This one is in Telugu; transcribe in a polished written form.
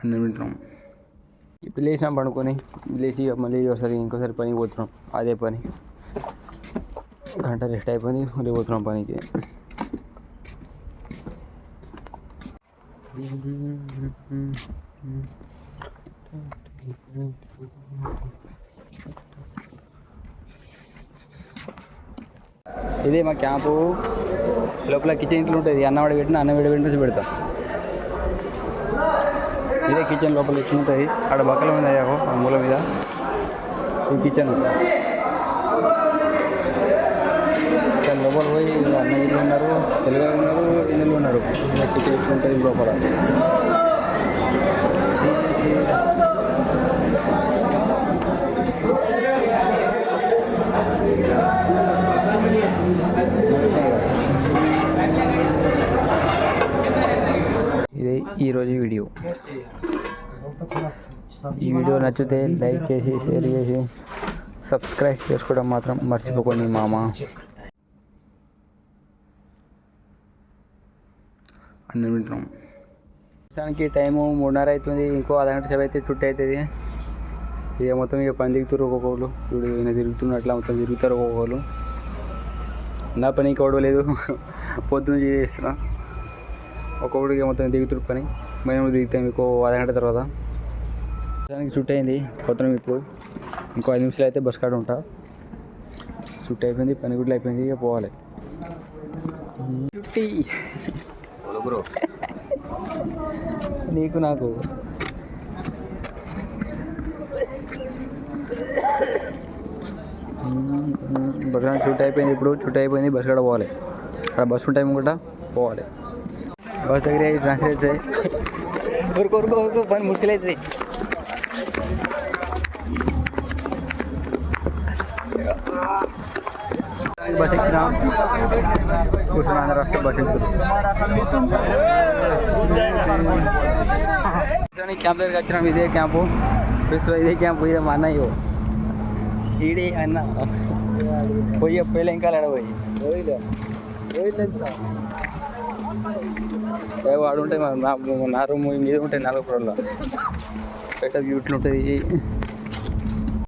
అన్నం తింటున్నాం. ఇప్పుడు లేచినాం పడుకొని, లేచి మళ్ళీ ఇంకోసారి పనికి పోతున్నాం. అదే పని గంట రెస్ట్ అయిపోయింది, మళ్ళీ పోతున్నాం పనికి. ఇదే మా క్యాంపు. లోపల కిచెన్ ఇట్లా ఉంటుంది. అన్నం విడబెట్టి పెడతాం. ఇదే కిచెన్ లోపల ఇట్లా ఉంటుంది. అక్కడ బక్కల మీద అయ్యాకో ఆ మూల మీద ఈ కిచెన్. లోపల పోయి అన్న ఇల్లు ఉన్నారు, తెలుగు ఉన్నారు, ఇల్లు ఉన్నారు. కిచెన్ ఇట్లా ఉంటుంది లోపల. ఇదే ఈరోజు వీడియో. ఈ వీడియో నచ్చితే లైక్ చేసి, షేర్ చేసి, సబ్స్క్రైబ్ చేసుకోవడం మాత్రం మర్చిపోకండి మామ. అన్నం వింటున్నాం. దానికి టైము 3:30 అవుతుంది. ఇంకో అర్ధగంట సేపు అయితే చుట్టూ అవుతుంది. ఇక మొత్తం ఇక పని దిగుతారు ఒక్కొక్కరు. ఇప్పుడు ఈయన తిరుగుతున్నట్లా మొత్తం తిరుగుతారు ఒక్కొక్కరు. నా పని ఇంకా ఓడలేదు, పొద్దున్న చేస్తున్నా. ఒక్కొక్కడికి మొత్తం దిగుతురు పని. మేము దిగుతాం ఇంకో అర్ధగంట తర్వాత. దానికి చుట్టూ అయింది. పోతున్నాం ఇప్పుడు. ఇంకో 5 నిమిషాలు అయితే బస్ కాడ ఉంటా. చుట్టూ అయిపోయింది, పని గుడ్లు అయిపోయింది. ఇక పోవాలి. చుట్టి నీకు నాకు బస్ చుట్టూ అయిపోయింది. ఇప్పుడు చుట్టూ అయిపోయింది, బస్ కాడ పోవాలి. అక్కడ బస్సు టైం కూడా పోవాలి. బస్ దగ్గర ట్రాన్స్లేట్ చేయి. కొరకు పని ముష్కిల్ అవుతుంది. బస్ ఎక్కినా కూర్చున్నా. అందరూ వస్తే బస్ ఎక్కుతుంది. క్యాంప్ దగ్గరికి వచ్చినాం. ఇదే క్యాంపు, ఇదే క్యాంపు. ఇదే మా అన్నయ్య. ఈడే అన్న పోయిలే ఇంకా పోయి వాడు ఉంటాయి. నా రూమ్ మీద ఉంటాయి 4 ఫ్లోర్లో. పెట్ట బ్యూటీ ఉంటుంది.